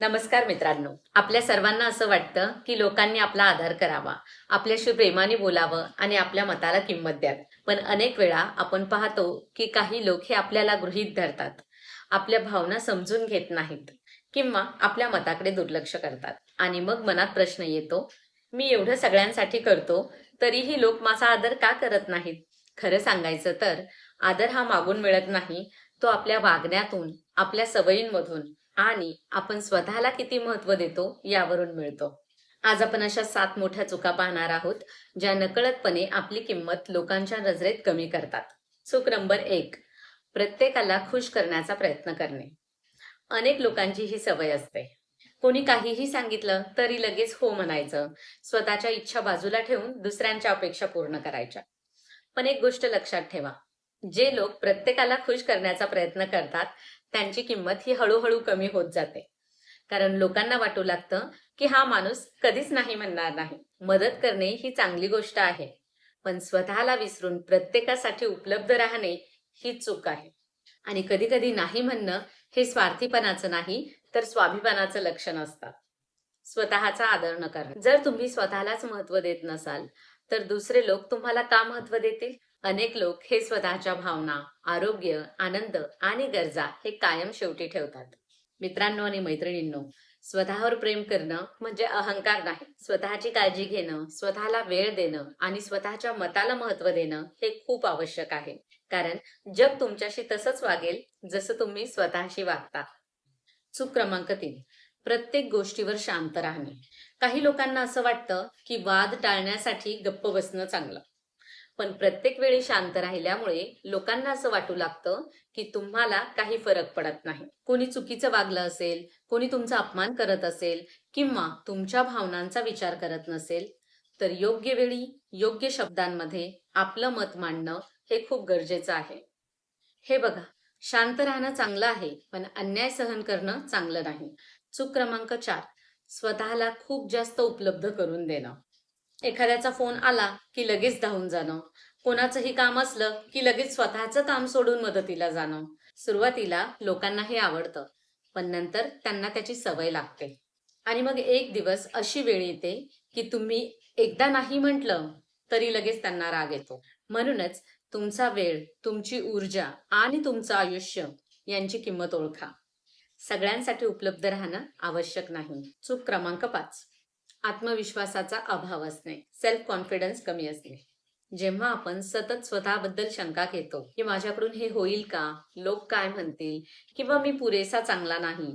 नमस्कार मित्रांनो. आपल्या सर्वांना असं वाटतं की लोकांनी आपला आदर करावा, आपल्याशी प्रेमाने बोलावं आणि आपल्या मताला किंमत द्यावी. पण अनेक वेळा आपण पाहतो की काही लोक हे आपल्याला गृहीत धरतात, आपल्या भावना समजून घेत नाहीत किंवा आपल्या मताकडे दुर्लक्ष करतात. आणि मग मनात प्रश्न येतो, मी एवढं सगळ्यांसाठी करतो, तरीही लोक माझा आदर का करत नाहीत? खरं सांगायचं तर आदर हा मागून मिळत नाही, तो आपल्या वागण्यातून, आपल्या सवयींमधून आणि आपण स्वतःला किती महत्त्व देतो यावरून मिळतो. आज आपण अशा 7 मोठ्या चुका पाहणार आहोत, ज्या नकळतपणे आपली किंमत लोकांच्या नजरेत कमी करतात. चूक नंबर 1, प्रत्येकाला खुश करण्याचा प्रयत्न करणे. अनेक लोकांची ही सवय असते. कोणी काहीही सांगितलं तरी लगेच हो म्हणायचं, स्वतःच्या इच्छा बाजूला ठेवून दुसऱ्यांच्या अपेक्षा पूर्ण करायच्या. पण एक गोष्ट लक्षात ठेवा, जे लोक प्रत्येकाला खुश करण्याचा प्रयत्न करतात, त्यांची किंमत ही हळूहळू कमी होत जाते. कारण लोकांना वाटू लागतं की हा माणूस कधीच नाही म्हणणार नाही. मदत करणे ही चांगली गोष्ट आहे, पण स्वतःला विसरून प्रत्येकासाठी उपलब्ध राहणे ही चूक आहे. आणि कधी कधी नाही म्हणणं हे स्वार्थीपणाचं नाही, तर स्वाभिमानाचं लक्षण असतं. स्वतःचा आदर न करणे. जर तुम्ही स्वतःलाच महत्त्व देत नसाल, तर दुसरे लोक तुम्हाला का महत्त्व देतील? अनेक लोक हे स्वतःच्या भावना, आरोग्य, आनंद आणि गरजा हे कायम शेवटी ठेवतात. मित्रांनो आणि मैत्रिणींनो, स्वतःवर प्रेम करणं म्हणजे अहंकार नाही. स्वतःची काळजी घेणं, स्वतःला वेळ देणं आणि स्वतःच्या मताला महत्त्व देणं हे खूप आवश्यक आहे. कारण जग तुमच्याशी तसंच वागेल जसं तुम्ही स्वतःशी वागता. चूक क्रमांक 3, प्रत्येक गोष्टीवर शांत राहणे. काही लोकांना असं वाटतं की वाद टाळण्यासाठी गप्प बसणं चांगलं. पण प्रत्येक वेळी शांत राहिल्यामुळे लोकांना असं वाटू लागतं की तुम्हाला काही फरक पडत नाही. कोणी चुकीचं वागलं असेल, कोणी तुमचा अपमान करत असेल किंवा तुमच्या भावनांचा विचार करत नसेल, तर योग्य वेळी, योग्य शब्दांमध्ये आपलं मत मांडणं हे खूप गरजेचं आहे. हे बघा, शांत राहणं चांगलं आहे, पण अन्याय सहन करणं चांगलं नाही. चूक क्रमांक 4, स्वतःला खूप जास्त उपलब्ध करून देणं. एखाद्याचा फोन आला की लगेच धावून जाणं, कोणाचंही काम असलं की लगेच स्वतःचं काम सोडून मदतीला जाणं. सुरुवातीला लोकांना हे आवडतं, पण नंतर त्यांना त्याची सवय लागते. आणि मग एक दिवस अशी वेळ येते की तुम्ही एकदा नाही म्हटलं तरी लगेच त्यांना राग येतो. म्हणूनच तुमचा वेळ, तुमची ऊर्जा आणि तुमचं आयुष्य यांची किंमत ओळखा. सगळ्यांसाठी उपलब्ध राहणं आवश्यक नाही. चूक क्रमांक 5, आत्मविश्वासाचा अभाव असणे, सेल्फ कॉन्फिडन्स कमी असणे. जेव्हा आपण सतत स्वतःबद्दल शंका घेतो की माझ्याकडून हे होईल का, लोक काय म्हणतील, किंवा मी पुरेसा चांगला नाही,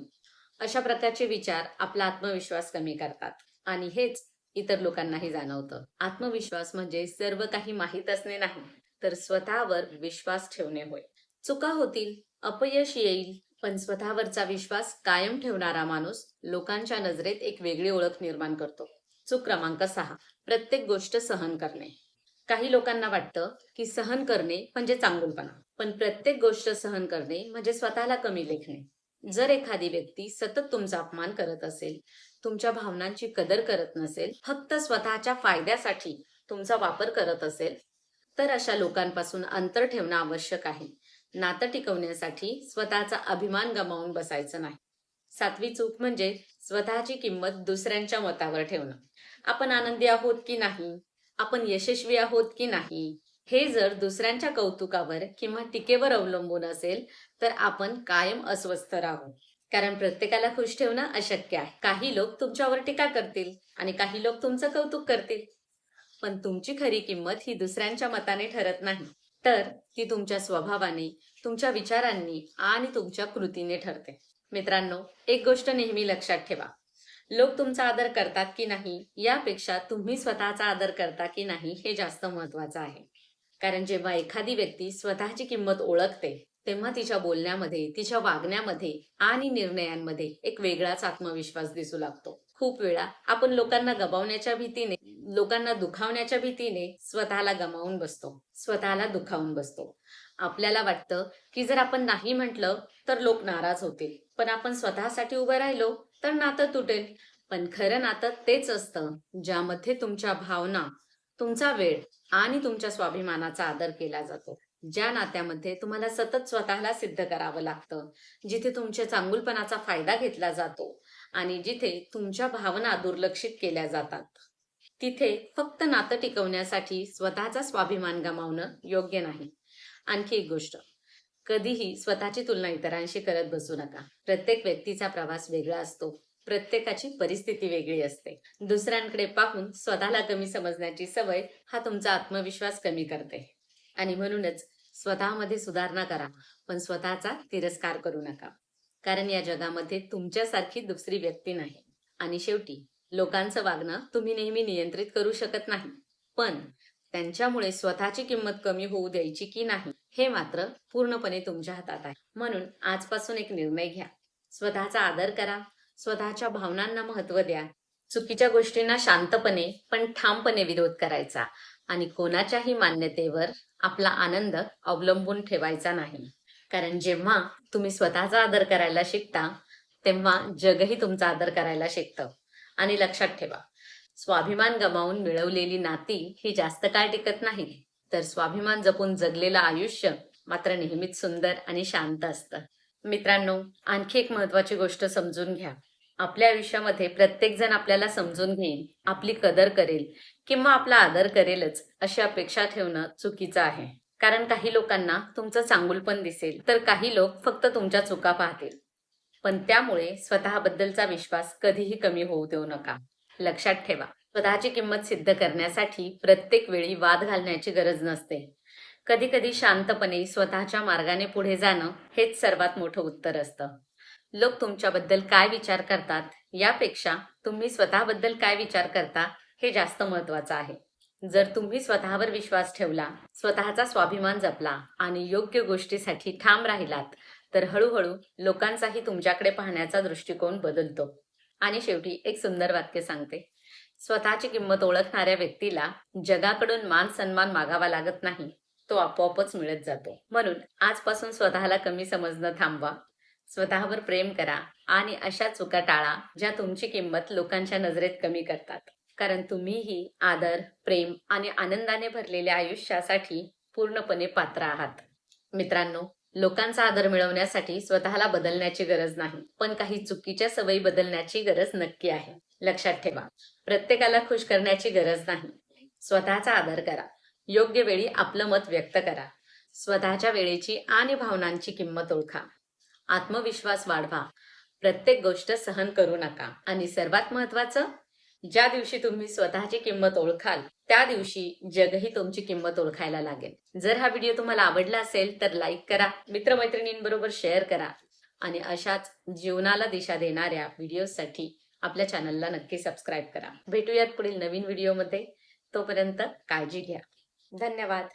अशा प्रकारचे विचार आपला आत्मविश्वास कमी करतात. आणि हेच इतर लोकांनाही जाणवतं. आत्मविश्वास म्हणजे सर्व काही माहीत असणे नाही, तर स्वतःवर विश्वास ठेवणे होय. चुका होतील, अपयश येईल, पण स्वतःवरचा विश्वास कायम ठेवणारा माणूस लोकांच्या नजरेत एक वेगळी ओळख निर्माण करतो. चूक क्रमांक 6, प्रत्येक गोष्ट सहन करणे. काही लोकांना वाटतं की सहन करणे म्हणजे चांगुलपणा, पण प्रत्येक गोष्ट सहन करणे म्हणजे स्वतःला कमी लेखणे. जर एखादी व्यक्ती सतत तुमचा अपमान करत असेल, तुमच्या भावनांची कदर करत नसेल, फक्त स्वतःच्या फायद्यासाठी तुमचा वापर करत असेल, तर अशा लोकांपासून अंतर ठेवणं आवश्यक आहे. नातं टिकवण्यासाठी स्वतःचा अभिमान गमावून बसायचं नाही. 7वी चूक म्हणजे स्वतःची किंमत दुसऱ्यांच्या मतावर ठेवणं. आपण आनंदी आहोत की नाही, आपण यशस्वी आहोत की नाही, हे जर दुसऱ्यांच्या कौतुकावर किंवा टीकेवर अवलंबून असेल, तर आपण कायम अस्वस्थ राहू. कारण प्रत्येकाला खुश ठेवणं अशक्य आहे. काही लोक तुमच्यावर टीका करतील आणि काही लोक तुमचं कौतुक करतील. पण तुमची खरी किंमत ही दुसऱ्यांच्या मताने ठरत नाही, तर ती तुमच्या स्वभावाने, तुमच्या विचारांनी आणि तुमच्या कृतीने ठरते. मित्रांनो, एक गोष्ट नेहमी लक्षात ठेवा. लोक तुमचा आदर करतात की नाही, यापेक्षा तुम्ही स्वतःचा आदर करता की नाही हे जास्त महत्वाचं आहे. कारण जेव्हा एखादी व्यक्ती स्वतःची किंमत ओळखते, तेव्हा तिच्या बोलण्यामध्ये, तिच्या वागण्यामध्ये आणि निर्णयांमध्ये एक वेगळाच आत्मविश्वास दिसू लागतो. खूप वेळा आपण लोकांना गमावण्याच्या भीतीने, लोकांना दुखावण्याच्या भीतीने स्वतःला गमावून बसतो, स्वतःला दुखावून बसतो. आपल्याला वाटतं की जर आपण नाही म्हटलं तर लोक नाराज होतील, पण आपण स्वतःसाठी उभं राहिलो तर नातं तुटेल. पण खरं नातं तेच असतं ज्यामध्ये तुमच्या भावना, तुमचा वेळ आणि तुमच्या स्वाभिमानाचा आदर केला जातो. ज्या नात्यामध्ये तुम्हाला सतत स्वतःला सिद्ध करावं लागतं, जिथे तुमच्या चांगुलपणाचा फायदा घेतला जातो आणि जिथे तुमच्या भावना दुर्लक्षित केल्या जातात. तिथे फक्त नातं टिकवण्यासाठी स्वतःचा स्वाभिमान गमावणं योग्य नाही. आणखी एक गोष्ट, कधीही स्वतःची तुलना इतरांशी करत बसू नका. प्रत्येक व्यक्तीचा प्रवास वेगळा असतो. प्रत्येकाची परिस्थिती वेगळी असते. दुसऱ्यांकडे पाहून स्वतःला कमी समजण्याची सवय हा तुमचा आत्मविश्वास कमी करते. आणि म्हणूनच स्वतःमध्ये सुधारणा करा, पण स्वतःचा तिरस्कार करू नका. कारण या जगामध्ये तुमच्यासारखी दुसरी व्यक्ती नाही. आणि शेवटी लोकांचं वागणं तुम्ही नेहमी नियंत्रित करू शकत नाही, पण त्यांच्यामुळे स्वतःची किंमत कमी होऊ द्यायची की नाही हे मात्र पूर्णपणे तुमच्या हातात आहे. म्हणून आजपासून एक निर्णय घ्या. स्वतःचा आदर करा, स्वतःच्या भावनांना महत्त्व द्या. चुकीच्या गोष्टींना शांतपणे पण ठामपणे विरोध करायचा आणि कोणाच्याही मान्यतेवर आपला आनंद अवलंबून ठेवायचा नाही. कारण जेव्हा तुम्ही स्वतःचा आदर करायला शिकता, तेव्हा जगही तुमचा आदर करायला शिकतं. आणि लक्षात ठेवा, स्वाभिमान गमावून मिळवलेली नाती ही जास्त काळ टिकत नाही, तर स्वाभिमान जपून जगलेलं आयुष्य मात्र नेहमीच सुंदर आणि शांत असतं. मित्रांनो, आणखी एक महत्त्वाची गोष्ट समजून घ्या. आपल्या आयुष्यामध्ये प्रत्येक जण आपल्याला समजून घेईल, आपली कदर करेल किंवा आपला आदर करेलच अशी अपेक्षा ठेवणं चुकीचं आहे. कारण काही लोकांना तुमचं चांगुलपण दिसेल, तर काही लोक फक्त तुमच्या चुका पाहतील. पण त्यामुळे स्वतःबद्दलचा विश्वास कधीही कमी होऊ देऊ नका. लक्षात ठेवा, स्वतःची किंमत सिद्ध करण्यासाठी प्रत्येक वेळी वाद घालण्याची गरज नसते. कधी कधी शांतपणे स्वतःच्या मार्गाने पुढे जाणं हेच सर्वात मोठं उत्तर असतं. लोक तुमच्याबद्दल काय विचार करतात यापेक्षा तुम्ही स्वतःबद्दल काय विचार करता हे जास्त महत्वाचं आहे. जर तुम्ही स्वतःवर विश्वास ठेवला, स्वतःचा स्वाभिमान जपला आणि योग्य गोष्टीसाठी ठाम राहिलात, तर हळूहळू लोकांचाही तुमच्याकडे पाहण्याचा दृष्टिकोन बदलतो. आणि शेवटी एक सुंदर वाक्य सांगते, स्वतःची किंमत ओळखणाऱ्या व्यक्तीला जगाकडून मान सन्मान मागावा लागत नाही, तो आपोआपच मिळत जातो. म्हणून आजपासून स्वतःला कमी समजणं थांबवा, स्वतःवर प्रेम करा आणि अशा चुका टाळा ज्या तुमची किंमत लोकांच्या नजरेत कमी करतात. कारण तुम्हीही आदर, प्रेम आणि आनंदाने भरलेल्या आयुष्यासाठी पूर्णपणे पात्र आहात. मित्रांनो, लोकांचा आदर मिळवण्यासाठी स्वतःला बदलण्याची गरज नाही, पण काही चुकीच्या सवयी बदलण्याची गरज नक्की आहे. लक्षात ठेवा, प्रत्येकाला खुश करण्याची गरज नाही. स्वतःचा आदर करा, योग्य वेळी आपलं मत व्यक्त करा, स्वतःच्या वेळेची आणि भावनांची किंमत ओळखा, आत्मविश्वास वाढवा, प्रत्येक गोष्ट सहन करू नका आणि सर्वात महत्त्वाचं, ज्या दिवशी तुम्ही स्वतःची किंमत ओळखाल त्या दिवशी जगही तुमची किंमत ओळखायला लागेल. जर हा व्हिडिओ तुम्हाला आवडला असेल तर लाईक करा, मित्रमैत्रिणींबरोबर शेअर करा आणि अशाच जीवनाला दिशा देणाऱ्या व्हिडिओसाठी आपल्या चॅनलला नक्की सबस्क्राईब करा. भेटूयात पुढील नवीन व्हिडिओमध्ये. तोपर्यंत काळजी घ्या. धन्यवाद.